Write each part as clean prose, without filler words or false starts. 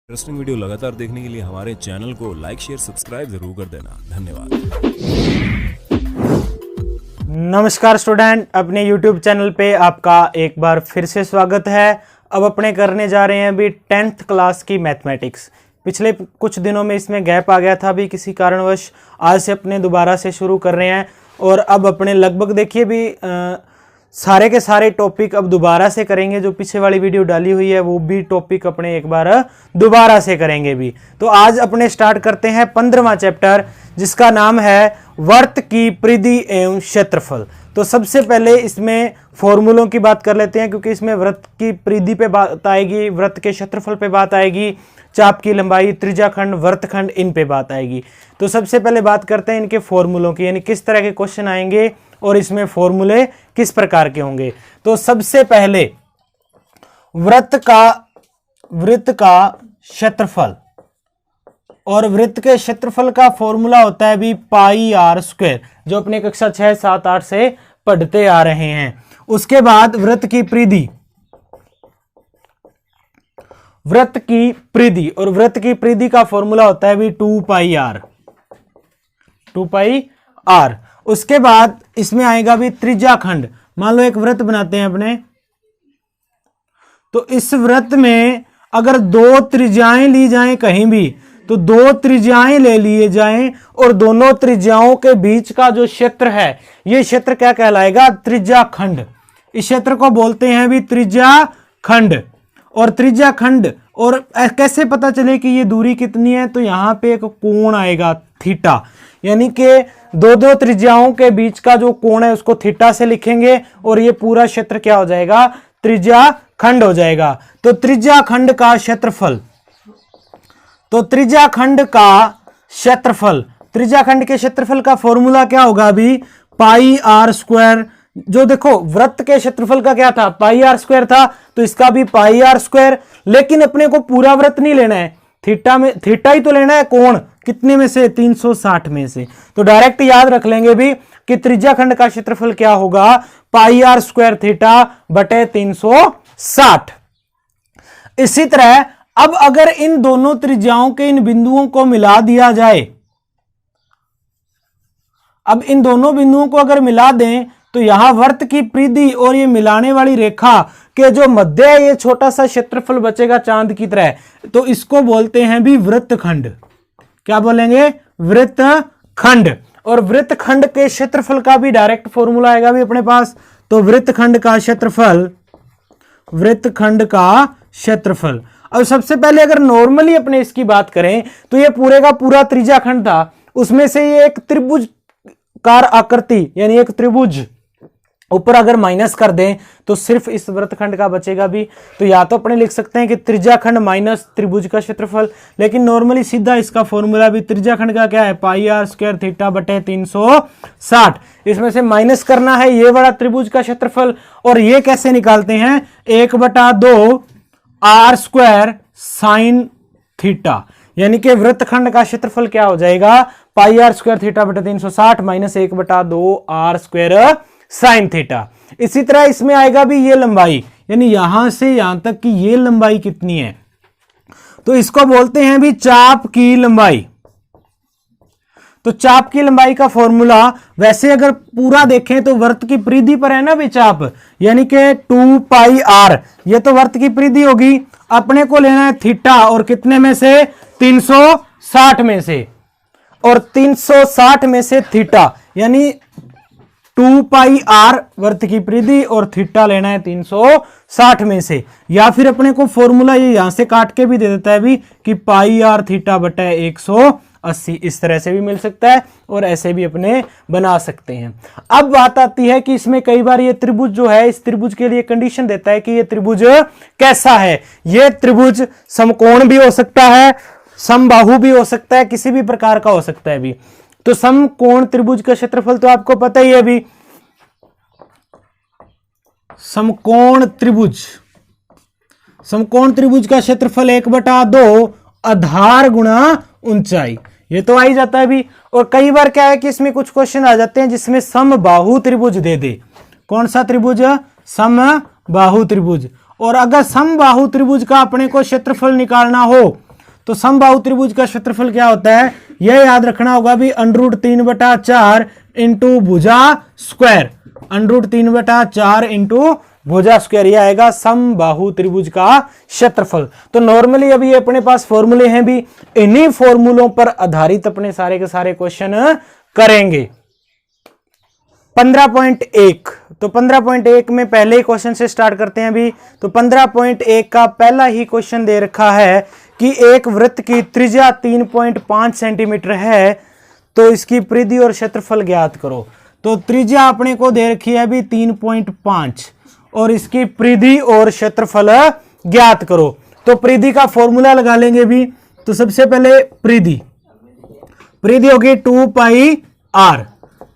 Interesting video लगातार देखने के लिए हमारे चैनल को लाइक शेयर सब्सक्राइब जरूर कर देना। धन्यवाद। नमस्कार स्टूडेंट, अपने YouTube चैनल पे आपका एक बार फिर से स्वागत है। अब अपने करने जा रहे हैं अभी 10th क्लास की मैथमेटिक्स। पिछले कुछ दिनों में इसमें गैप आ गया था अभी किसी कारणवश, आज से अपने दोबारा से शुरू कर रहे हैं। और अब अपने लगभग देखिए भी सारे के सारे टॉपिक अब दोबारा से करेंगे। जो पीछे वाली वीडियो डाली हुई है वो भी टॉपिक अपने एक बार दोबारा से करेंगे भी। तो आज अपने स्टार्ट करते हैं 15वां चैप्टर, जिसका नाम है वृत्त की परिधि एवं क्षेत्रफल। तो सबसे पहले इसमें फॉर्मूलों की बात कर लेते हैं, क्योंकि इसमें वृत्त की परिधि पे बात आएगी, वृत्त के क्षेत्रफल पे बात आएगी, चाप की लंबाई, त्रिज्याखंड, वृत्तखंड, इन पे बात आएगी। तो सबसे पहले बात करते हैं इनके फॉर्मूलों की, यानी किस तरह के क्वेश्चन आएंगे और इसमें फॉर्मूले किस प्रकार के होंगे। तो सबसे पहले वृत्त का क्षेत्रफल, और वृत्त के क्षेत्रफल का फॉर्मूला होता है भी पाई आर स्क्वायर, जो अपने कक्षा 6, 7, 8 से पढ़ते आ रहे हैं। उसके बाद वृत्त की परिधि, और वृत्त की परिधि का फॉर्मूला होता है भी 2 पाई आर। उसके बाद इसमें आएगा भी त्रिज्याखंड। मान लो एक वृत्त बनाते हैं अपने, तो इस वृत्त में अगर दो त्रिज्याएं ली जाएं कहीं भी, तो दो त्रिज्याएं ले लिए जाएं और दोनों त्रिज्याओं के बीच का जो क्षेत्र है, यह क्षेत्र क्या कहलाएगा? त्रिज्याखंड। इस क्षेत्र को बोलते हैं भी त्रिज्याखंड। और त्रिज्याखंड, और कैसे पता चले कि ये दूरी कितनी है? तो यहां पे एक कोण आएगा थीटा, यानी कि दो त्रिज्याओं के बीच का जो कोण है उसको थीटा से लिखेंगे, और ये पूरा क्षेत्र क्या हो जाएगा? त्रिज्याखंड हो जाएगा। तो त्रिज्याखंड का क्षेत्रफल, त्रिज्याखंड के क्षेत्रफल का फॉर्मूला क्या होगा अभी? पाई आर स्क्वायर। जो देखो वृत्त के क्षेत्रफल का क्या था? पाई आर स्क्वायर था, तो इसका भी पाई आर स्क्वायर। लेकिन अपने को पूरा वृत्त नहीं लेना है, थीटा ही तो लेना है। कोण कितने में से? 360 में से। तो डायरेक्ट याद रख लेंगे भी कि त्रिज्याखंड का क्षेत्रफल क्या होगा? पाई आर स्क्वायर थीटा बटे 360। इसी तरह अब अगर इन दोनों त्रिज्याओं के इन बिंदुओं को मिला दिया जाए, अब इन दोनों बिंदुओं को अगर मिला दें, तो यहां वृत्त की परिधि और ये मिलाने वाली रेखा के जो मध्य है, ये छोटा सा क्षेत्रफल बचेगा चांद की तरह, तो इसको बोलते हैं भी वृत्तखंड। क्या बोलेंगे? वृत्तखंड। और वृत्तखंड के क्षेत्रफल का भी डायरेक्ट फॉर्मूला आएगा भी अपने पास। तो वृत्तखंड का क्षेत्रफल। अब सबसे पहले अगर नॉर्मली अपने इसकी बात करें, तो ये पूरे का पूरा त्रिज्याखंड था, उसमें से ये एक त्रिभुजकार आकृति, यानी एक त्रिभुज ऊपर अगर माइनस कर दें, तो सिर्फ इस वृत्तखंड का बचेगा भी। तो या तो अपने लिख सकते हैं कि त्रिज्याखंड माइनस त्रिभुज का क्षेत्रफल, लेकिन नॉर्मली सीधा इसका फॉर्मूला भी त्रिज्याखंड का क्या है? पाई आर स्क्वायर थीटा बटे 360। इसमें से माइनस करना है ये बड़ा त्रिभुज का क्षेत्रफल, और ये कैसे निकालते हैं? 1/2 आर स्क्वायर साइन थीटा, यानी कि वृत्तखंड का क्षेत्रफल क्या हो जाएगा? पाई आर स्क्वायर थीटा बटे 360 minus 1/2 R square sine theta. इसी तरह इसमें आएगा भी ये लंबाई, यानी यहां से यहां तक की ये लंबाई कितनी है? तो इसको बोलते हैं भी चाप की लंबाई। तो चाप की लंबाई का फॉर्मूला, वैसे अगर पूरा देखें तो वृत्त की परिधि पर है ना भी चाप, यानी कि 2 पाई आर, ये तो वृत्त की परिधि होगी। अपने को लेना है थीटा, और कितने में से? 360 में से, और 360 में से थीटा, यानी 2 पाई आर वृत्त की परिधि, और थीटा लेना है 360 में से। या फिर अपने को फॉर्मूला ये यहां से काट के भी दे देता है भी कि पाई आर थीटा बटे 180, इस तरह से भी मिल सकता है, और ऐसे भी अपने बना सकते हैं। अब बात आती है कि इसमें कई बार ये त्रिभुज जो है, इस त्रिभुज के लिए कंडीशन देता है कि ये त्रिभुज कैसा है। ये त्रिभुज समकोण भी हो सकता है, समबाहु भी हो सकता है, किसी भी प्रकार का हो सकता है भी। तो समकोण त्रिभुज का क्षेत्रफल तो आपको पता ही है अभी। समकोण त्रिभुज का क्षेत्रफल 1/2 आधार गुणा ऊंचाई, ये तो आ ही जाता है भी। और कई बार क्या है कि इसमें कुछ क्वेश्चन आ जाते हैं जिसमें समबाहु त्रिभुज दे दे। कौन सा त्रिभुज? समबाहु त्रिभुज। और अगर समबाहु त्रिभुज का अपने को क्षेत्रफल निकालना हो, तो समबाहु त्रिभुज का क्षेत्रफल क्या होता है, यह याद रखना होगा भी √3/4 इंटू भुजा स्क्वायर, √3/4 इंटू भुजा स्क्वायर, यह आएगा समबाहु त्रिभुज का क्षेत्रफल। तो नॉर्मली अभी अपने पास फॉर्मूले हैं भी, इन्हीं फॉर्मूलों पर आधारित अपने सारे के सारे क्वेश्चन करेंगे। 15.1, तो 15.1 में पहले ही क्वेश्चन से स्टार्ट करते हैं अभी। तो 15.1 का पहला ही क्वेश्चन दे रखा है कि एक वृत्त की त्रिज्या 3.5 सेंटीमीटर है, तो इसकी परिधि और क्षेत्रफल ज्ञात करो। तो त्रिज्या अपने को दे रखी है अभी 3.5 और इसकी परिधि और क्षेत्रफल ज्ञात करो। तो परिधि का फॉर्मूला लगा लेंगे भी। तो सबसे पहले परिधि होगी 2πr,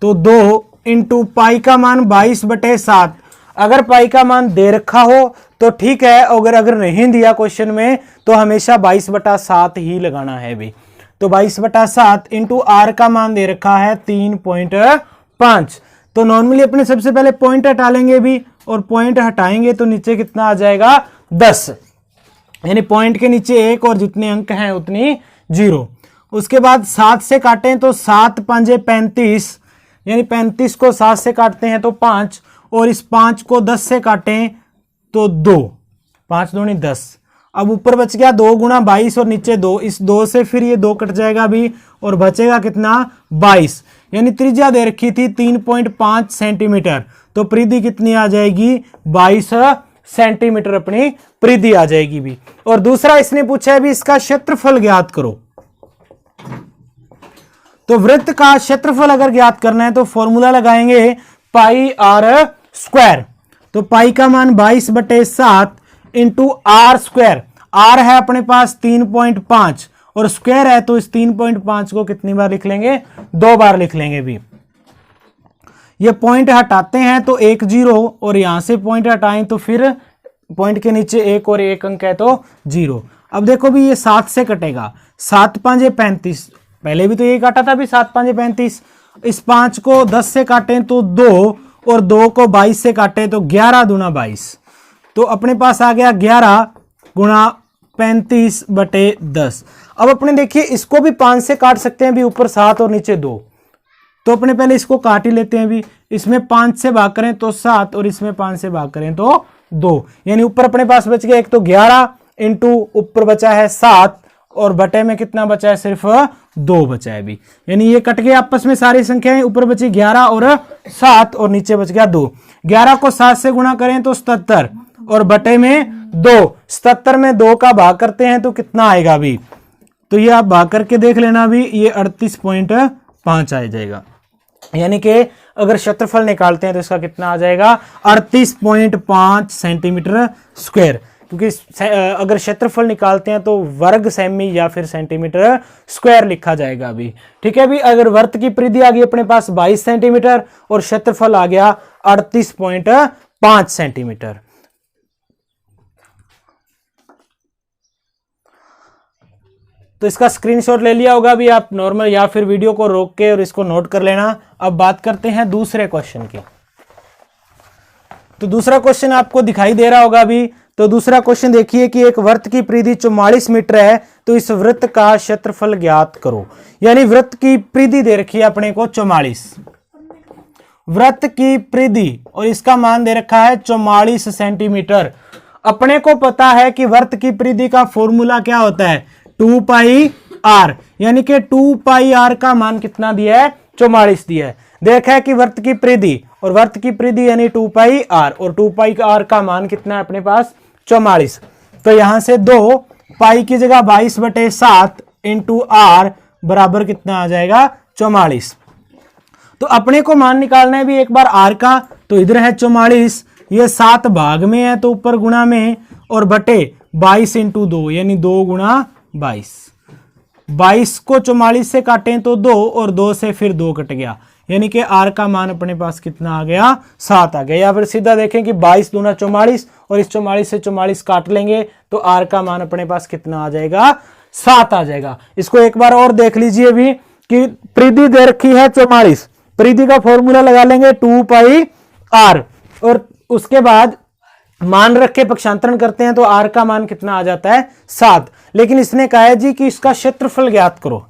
तो 2 इंटू पाई का मान 22/7। अगर पाई का मान दे रखा हो तो ठीक है, अगर नहीं दिया क्वेश्चन में तो हमेशा 22/7 ही लगाना है भी। तो 22/7 इंटू आर का मान दे रखा है 3.5। तो नॉर्मली अपने सबसे पहले पॉइंट हटा लेंगे भी, और पॉइंट हटाएंगे तो नीचे कितना आ जाएगा 10, यानी पॉइंट के नीचे 1 और जितने अंक हैं उतनी 0। उसके बाद 7 से काटें तो 7 5 35, यानी 35 को 7 से काटते हैं तो 5, और इस 5 को 10 से काटें तो 2, 5 दूनी 10। अब ऊपर बच गया 2 गुणा 22 और नीचे 2, इस 2 से फिर ये 2 कट जाएगा भी और बचेगा कितना 22, यानी त्रिज्या दे रखी थी 3.5 सेंटीमीटर, तो परिधि कितनी आ जाएगी 22 सेंटीमीटर अपनी परिधि आ जाएगी भी। और दूसरा इसने पूछा है भी इसका क्षेत्रफल ज्ञात करो। तो वृत्त का क्षेत्रफल अगर ज्ञात करना है तो फॉर्मूला लगाएंगे πr²। तो पाई का मान 22/7 इंटू r²। r है अपने पास 3.5 और स्क्वायर है, तो इस 3.5 को कितनी बार लिख लेंगे 2 बार लिख लेंगे भी। ये पॉइंट हटाते हैं तो 1 0, और यहां से पॉइंट हटाएं तो फिर पॉइंट के नीचे 1 और 1 अंक है तो 0। अब देखो भी ये 7 से कटेगा, 7 5 35, पहले भी तो ये काटा था भी 7 5 35। इस 5 को 10 से काटें तो 2, और 2 को 22 से काटें तो 11 दूना 22। तो अपने पास आ गया 11 गुणा 35/10। अब अपने देखिए इसको भी 5 से काट सकते हैं भी, ऊपर 7 और नीचे 2, तो अपने पहले इसको काट ही लेते हैं भी। इसमें 5 से भाग करें तो 7 और इसमें 5 से भाग करें तो 2, यानी ऊपर अपने पास बच गया एक तो 11 इंटू ऊपर बचा है 7 और बटे में कितना बचा है सिर्फ 2 बचा है भी, यानी ये कट गए आपस में सारी संख्याएं, ऊपर बची 11 और 7 और नीचे बच गया 2। 11 को 7 से गुणा करें तो 77 और बटे में 2, 77 में 2 का भाग करते हैं तो कितना आएगा भी, तो ये आप भाग करके देख लेना भी, ये 38.5 आ जाएगा। यानी कि अगर क्षेत्रफल निकालते हैं तो इसका कितना आ जाएगा 38.5 सेंटीमीटर स्क्वायर, क्योंकि अगर क्षेत्रफल निकालते हैं तो वर्ग सेमी या फिर सेंटीमीटर स्क्वायर लिखा जाएगा अभी। ठीक है भी, अगर वृत्त की परिधि आ गई अपने पास 22 सेंटीमीटर और क्षेत्रफल आ गया 38.5 सेंटीमीटर। तो इसका स्क्रीनशॉट ले लिया होगा भी आप नॉर्मल, या फिर वीडियो को रोक के और इसको नोट कर लेना। अब बात करते हैं दूसरे क्वेश्चन की। तो दूसरा क्वेश्चन आपको दिखाई दे रहा होगा भी। तो दूसरा क्वेश्चन देखिए कि एक वृत्त की परिधि 44 मीटर है, तो इस वृत्त का क्षेत्रफल ज्ञात करो। यानी वृत्त की परिधि दे रखी है अपने को 44, वृत्त की परिधि, और इसका मान दे रखा है 44 सेंटीमीटर। अपने को पता है कि वृत्त की परिधि का फॉर्मूला क्या होता है 2πr, यानी कि 2πr का मान कितना दिया है 44 दिया है। देखा है कि वृत्त की परिधि, और वृत्त की परिधि यानी 2πr, और 2πr का मान कितना है अपने पास 44। तो यहां से 2 पाई की जगह 22/7 इंटू r बराबर कितना आ जाएगा 44। तो अपने को मान निकालना है भी एक बार r का, तो इधर है 44, ये 7 भाग में है तो ऊपर गुणा में, और बटे 22 इंटू 2 यानी 2 गुणा 22। 22 को 44 से काटें तो 2, और 2 से फिर 2 कट गया, यानी कि r का मान अपने पास कितना आ गया 7 आ गया। या फिर सीधा देखें कि 22 दूना 44, और इस 44 से 44 काट लेंगे तो r का मान अपने पास कितना आ जाएगा 7 आ जाएगा। इसको एक बार और देख लीजिए भी कि परिधि दे रखी है 44, परिधि का फॉर्मूला लगा लेंगे 2πr, और उसके बाद मान रख के पक्षांतरण करते हैं तो r का मान कितना आ जाता है 7। लेकिन इसने कहा है जी कि इसका क्षेत्रफल ज्ञात करो,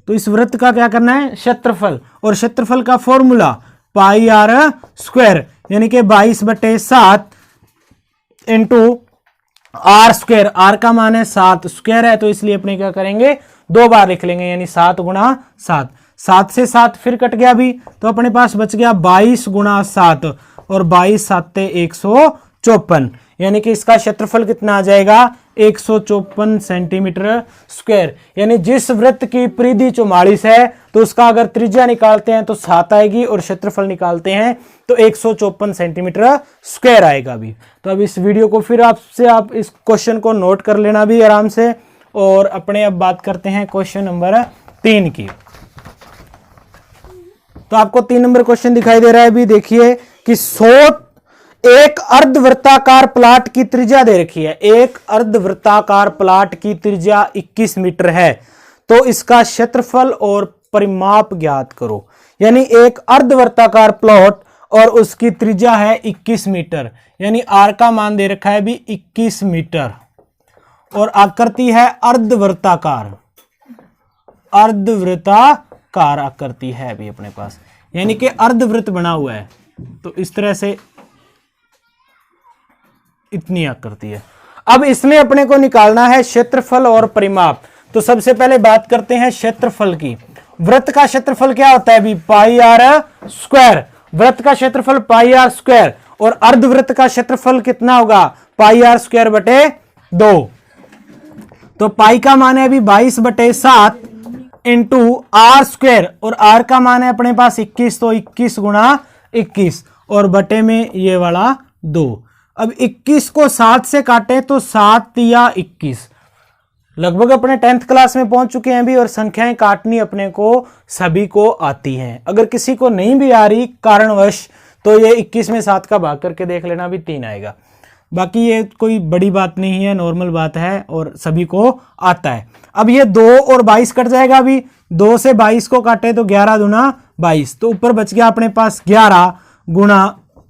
तो इस वृत्त का क्या करना है, क्षेत्रफल। और क्षेत्रफल का फॉर्मूला पाई आर स्क्वायर यानी कि 22/7 इंटू आर स्क्वायर। आर का मान है 7, स्क्वायर है तो इसलिए अपने क्या करेंगे 2 बार लिख लेंगे, यानी 7 गुणा 7। 7 से 7 फिर कट गया भी, तो अपने पास बच गया 22 गुणा 7 और 22 7 154, यानी कि इसका क्षेत्रफल कितना आ जाएगा 154 सेंटीमीटर स्क्वायर। यानी जिस वृत्त की परिधि 44 है तो उसका अगर त्रिज्या निकालते हैं तो 7 आएगी और क्षेत्रफल निकालते हैं तो 154 सेंटीमीटर स्क्वायर आएगा भी। तो अब इस वीडियो को फिर आपसे आप इस क्वेश्चन को नोट कर लेना भी आराम से। और अपने अब बात करते हैं क्वेश्चन नंबर 3 की। तो आपको 3 नंबर क्वेश्चन दिखाई दे रहा है भी, देखिए कि एक अर्धवृत्ताकार प्लाट की त्रिज्या दे रखी है। एक अर्धवृत्ताकार प्लाट की त्रिज्या 21 मीटर है, तो इसका क्षेत्रफल और परिमाप ज्ञात करो। यानी एक अर्धवृत्ताकार प्लॉट और उसकी त्रिज्या है 21 मीटर, यानी आर का मान दे रखा है भी 21 मीटर और आकृति है अर्धवृत्ताकार। अर्धवृत्ताकार आकृति है भी अपने पास, यानी कि अर्धवृत्त बना हुआ है। तो इस तरह से इतनी आकृति है। अब इसमें अपने को निकालना है क्षेत्रफल और परिमाप। तो सबसे पहले बात करते हैं क्षेत्रफल की। वृत्त का क्षेत्रफल क्या होता है भी पाई आर स्क्वायर। वृत्त का क्षेत्रफल पाई आर स्क्वायर और अर्धवृत्त का क्षेत्रफल कितना होगा पाई आर स्क्वायर बटे 2। तो पाई का मान है अभी 22/7 इंटू आर स्क्वायर और आर का मान है अपने पास 21, तो 21 गुणा 21 और बटे में ये वाला 2। अब 21 को 7 से काटे तो 7 या 21। लगभग अपने 10th क्लास में पहुंच चुके हैं भी और संख्याएं काटनी अपने को सभी को आती हैं। अगर किसी को नहीं भी आ रही कारणवश तो ये 21 में 7 का भाग करके देख लेना भी 3 आएगा। बाकी ये कोई बड़ी बात नहीं है, नॉर्मल बात है और सभी को आता है। अब ये 2 और 22 कट जाएगा अभी। 2 से 22 को काटे तो 11 दूना 22, तो ऊपर बच गया अपने पास 11 गुणा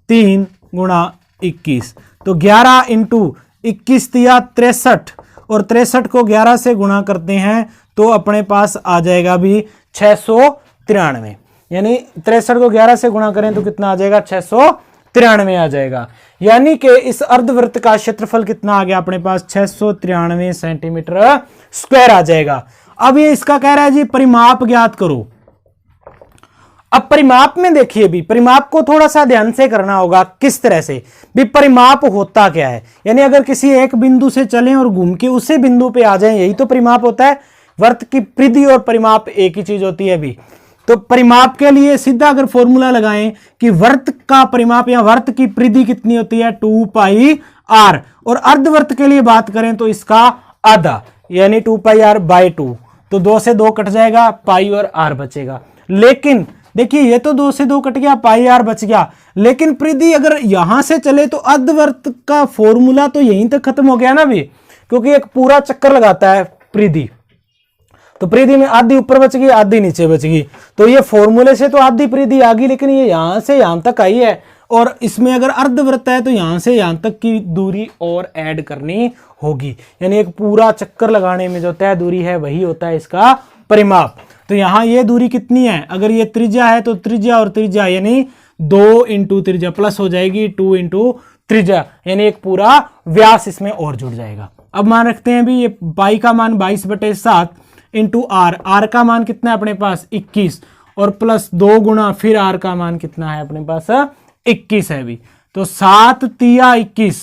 3 गुणा 21। तो 11 इंटू 21 दिया 63 और 63 को 11 से गुणा करते हैं तो अपने पास आ जाएगा भी 693। यानी 63 को 11 से गुणा करें तो कितना आ जाएगा 693 आ जाएगा। यानी कि इस अर्धवृत्त का क्षेत्रफल कितना आ गया अपने पास 693 सेंटीमीटर स्क्वायर आ जाएगा। अब ये इसका कह रहा है जी परिमाप ज्ञात करो। अब परिमाप में देखिए भी, परिमाप को थोड़ा सा ध्यान से करना होगा। किस तरह से भी परिमाप होता क्या है, यानी अगर किसी एक बिंदु से चलें और घूम के उसी बिंदु पे आ जाएं, यही तो परिमाप होता है। वृत्त की परिधि और परिमाप एक ही चीज होती है भी। तो परिमाप के लिए सीधा अगर फॉर्मूला लगाएं कि वृत्त का परिमाप या वृत्त की परिधि कितनी होती है 2 पाई आर, और अर्धवृत्त के लिए बात करें तो इसका आधा यानी 2 पाई आर बाय 2। तो 2 से 2 कट जाएगा, पाई और आर बचेगा। लेकिन देखिए ये तो 2 से 2 कट गया, पाई आर बच गया। लेकिन परिधि अगर यहां से चले तो अर्धवृत्त का फॉर्मूला तो यहीं तक खत्म हो गया ना भी, क्योंकि एक पूरा चक्कर लगाता है परिधि। तो परिधि में आधी ऊपर बच गई, आधी नीचे बच गई। तो ये फॉर्मूले से तो आधी परिधि आ गई, लेकिन ये यहां से यहां तक आई है। और इसमें अगर अर्धवृत्त है तो यहां से यहां तक की दूरी और ऐड करनी होगी। यानी एक पूरा चक्कर लगाने में जो तय दूरी है वही होता है इसका परिमाप। तो यहां ये दूरी कितनी है, अगर ये त्रिज्या है तो त्रिज्या और त्रिज्या यानी 2 इंटू त्रिज्या प्लस हो जाएगी 2 इंटू त्रिज्या, यानी एक पूरा व्यास इसमें और जुड़ जाएगा। अब मान रखते हैं भी ये पाई का मान 22/7 इंटू आर। आर का मान कितना है अपने पास 21 और प्लस 2 गुणा फिर आर का मान कितना है अपने पास 21 है भी। तो 7 तिया 21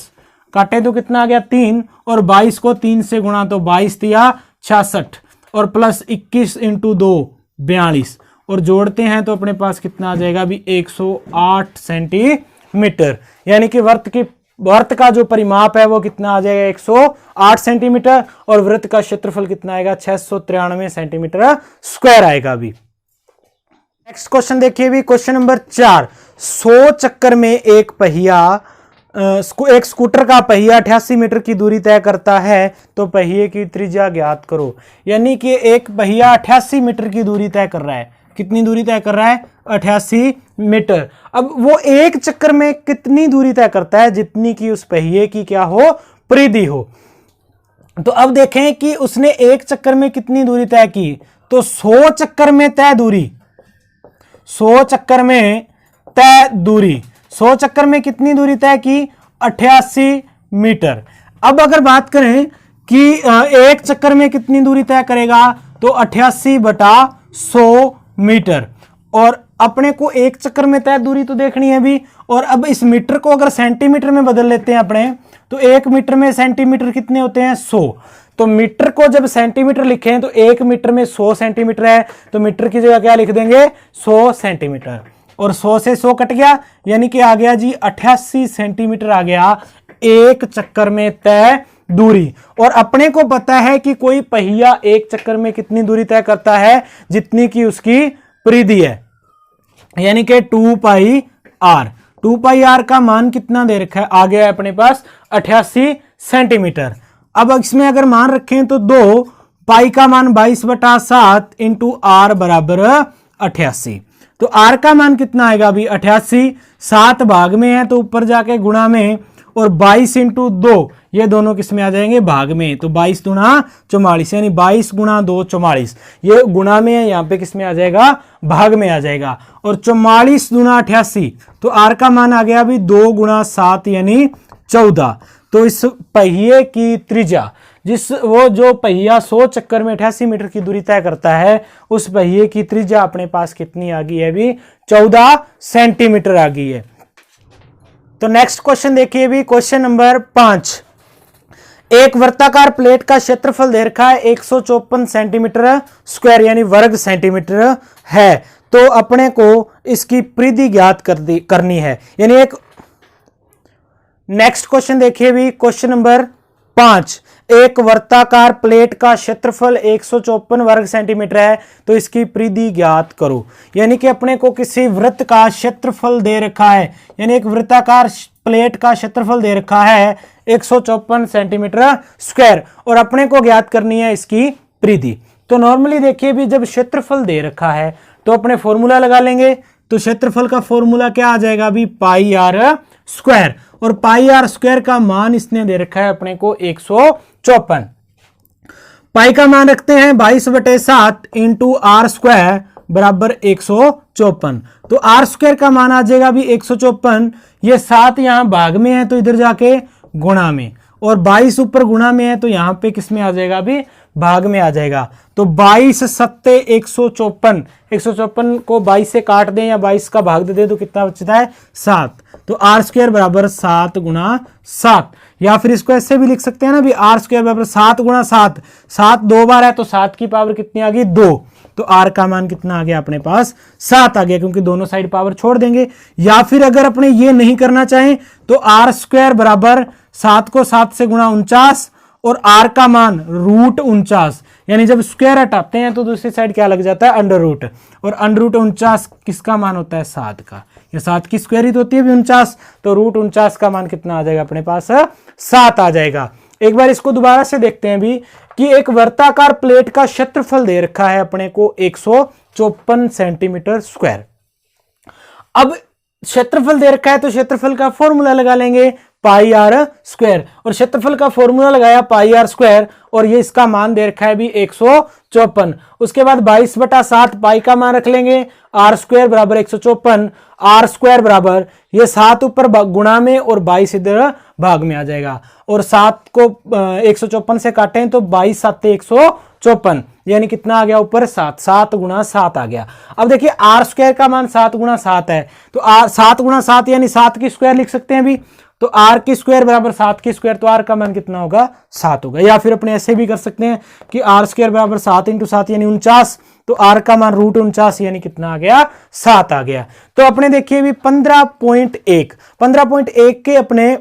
काटे तो कितना आ गया 3 और 22 को 3 से गुणा तो 22 तिया 66 और प्लस 21 इंटू 2 42 और जोड़ते हैं तो अपने पास कितना आ जाएगा भी 108 सेंटीमीटर। यानी कि वृत्त का जो परिमाप है वो कितना आ जाएगा 108 सेंटीमीटर और वृत्त का क्षेत्रफल कितना आएगा 693 सेंटीमीटर स्क्वायर आएगा भी। नेक्स्ट क्वेश्चन देखिए भी, क्वेश्चन नंबर 4। 100 चक्कर में एक स्कूटर का पहिया 88 मीटर की दूरी तय करता है तो पहिए की त्रिज्या ज्ञात करो। यानी कि एक पहिया 88 मीटर की दूरी तय कर रहा है। कितनी दूरी तय कर रहा है 88 मीटर। अब वो एक चक्कर में कितनी दूरी तय करता है, जितनी की उस पहिए की क्या हो, परिधि हो। तो अब देखें कि उसने एक चक्कर में कितनी दूरी तय की, तो 100 चक्कर में तय दूरी, 100 चक्कर में तय दूरी, 100 चक्कर में कितनी दूरी तय की, 88 मीटर। अब अगर बात करें कि एक चक्कर में कितनी दूरी तय करेगा, तो 88/100 मीटर। और अपने को एक चक्कर में तय दूरी तो देखनी है भी। और अब इस मीटर को अगर सेंटीमीटर में बदल लेते हैं अपने, तो एक मीटर में सेंटीमीटर कितने होते हैं, 100। तो मीटर को जब सेंटीमीटर लिखें तो एक मीटर में 100 सेंटीमीटर है, तो मीटर की जगह क्या लिख देंगे, 100 सेंटीमीटर। और 100 से 100 कट गया, यानी कि आ गया जी 88 सेंटीमीटर आ गया एक चक्कर में तय दूरी। और अपने को पता है कि कोई पहिया एक चक्कर में कितनी दूरी तय करता है, जितनी की उसकी परिधि है, यानी कि 2πr। 2πr का मान कितना दे रखा है, आ गया है अपने पास 88 सेंटीमीटर। अब इसमें अगर मान रखें तो 2 पाई का मान 22/7 इंटू आर बराबर 88। तो आर का मान कितना आएगा अभी, 88, 7 भाग में है तो ऊपर जाके गुणा में, और 22 इंटू 2 ये दोनों किस में आ जाएंगे, भाग में। तो 22 दूना 44, यानी 22 गुणा 2 44, ये गुणा में है, यहाँ पे किस में आ जाएगा, भाग में आ जाएगा। और 44 दूना 88, तो आर का मान आ गया अभी 2 गुणा 7 यानी 14। तो इस पहिए की त्रिज्या, वो जो पहिया 100 चक्कर में 88 मीटर की दूरी तय करता है, उस पहिए की त्रिज्या अपने पास कितनी आ गई है अभी, 14 सेंटीमीटर आ गई है। तो नेक्स्ट क्वेश्चन देखिए भी, क्वेश्चन नंबर 5। एक वर्ताकार प्लेट का क्षेत्रफल दे रखा है 154 सेंटीमीटर स्क्वायर यानी वर्ग सेंटीमीटर है। तो अपने को इसकी परिधि ज्ञात करनी है, यानी एक। नेक्स्ट क्वेश्चन देखिए भी, क्वेश्चन नंबर 5। एक वर्ताकार प्लेट का क्षेत्रफल 154 वर्ग सेंटीमीटर है, तो इसकी परिधि ज्ञात करो। यानी कि अपने को किसी वृत्त का क्षेत्रफल दे रखा है, यानी एक वृत्ताकार प्लेट का क्षेत्रफल दे रखा है 154 सेंटीमीटर स्क्वायर, और अपने को ज्ञात करनी है इसकी परिधि। तो नॉर्मली देखिए भी, जब क्षेत्रफल दे रखा है तो अपने फॉर्मूला लगा लेंगे। तो क्षेत्रफल का फॉर्मूला क्या आ जाएगा अभी, पाई आर स्क्वायर। और पाई आर स्क्वायर का मान इसने दे रखा है अपने को 154। पाई का मान रखते हैं 22/7 इंटू आर स्क्वायर बराबर 154। तो आर स्क्वायर का मान आ जाएगा अभी 154। ये 7 यहां भाग में है तो इधर जाके गुणा में, और 22 ऊपर गुणा में है तो यहां पे किस में आ जाएगा अभी, भाग में आ जाएगा। तो 22 7 154, 154 को 22 से काट दें या 22 का भाग दे दें तो कितना बचता है, 7। तो आर स्क्वायर बराबर 7 गुणा 7, या फिर इसको ऐसे भी लिख सकते हैं ना भी, आर स्क्वायर बराबर 7 गुणा 7। 7 2 बार है तो 7 की पावर कितनी आ गई, 2। तो आर का मान कितना आ गया अपने पास, 7 आ गया, क्योंकि दोनों साइड पावर छोड़ देंगे। या फिर अगर अपने ये नहीं करना चाहें तो आर स्क्वायर बराबर 7 को 7 से गुणा 49, और आर का मान √49, यानी जब स्क्वायर हटाते हैं तो दूसरी साइड क्या लग जाता है, अंडर रूट। और अंडर रूट 49 किसका मान होता है, 7 का। ये 7 की स्क्वायर ही तो होती है 49, तो √49 का मान कितना आ जाएगा अपने पास, 7 आ जाएगा। एक बार इसको दोबारा से देखते हैं भी, कि एक वर्ताकार प्लेट का क्षेत्रफल दे रखा है अपने को 154 सेंटीमीटर स्क्वायर। अब क्षेत्रफल दे रखा है तो क्षेत्रफल का फॉर्मूला लगा लेंगे, पाई आर स्क्वायर। और क्षेत्रफल का फॉर्मूला लगाया पाई आर स्क्वायर, और ये इसका मान दे रखा है भी 154। उसके बाद 22/7 पाई का मान रख लेंगे, आर स्क्वायर बराबर 154। आर स्क्वायर बराबर ये 7 ऊपर गुणा में और 22 इधर भाग में आ जाएगा। और 7 को 154 से काटें तो 22 7 154, यानी कितना आ गया ऊपर, 7। 7 गुणा 7 आ गया। अब देखिए आर स्क्वायर का मान 7 गुणा 7 है, तो आर 7 गुणा 7 यानी 7 की स्क्वायर लिख सकते हैं अभी। तो आर की स्क्वायर बराबर 7 की स्क्वायर, तो आर का मान कितना होगा, 7 होगा। या फिर अपने ऐसे भी कर सकते हैं कि आर स्क्वायर बराबर 7 इंटू 7 यानी 49, तो आर का मान √49 यानी कितना आ गया, 7 आ गया। तो अपने देखिए भी 15.1 के अपने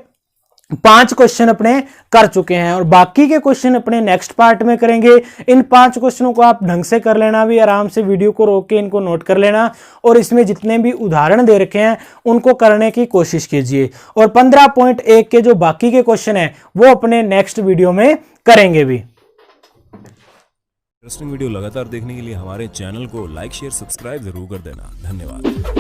5 क्वेश्चन अपने कर चुके हैं, और बाकी के क्वेश्चन अपने नेक्स्ट पार्ट में करेंगे। इन 5 क्वेश्चनों को आप ढंग से कर लेना, भी आराम से वीडियो को रोक के इनको नोट कर लेना, और इसमें जितने भी उदाहरण दे रखे हैं उनको करने की कोशिश कीजिए। और 15.1 के जो बाकी के क्वेश्चन हैं वो अपने नेक्स्ट वीडियो में करेंगे भी। इंटरेस्टिंग वीडियो लगातार देखने के लिए हमारे चैनल को लाइक शेयर सब्सक्राइब जरूर कर देना। धन्यवाद।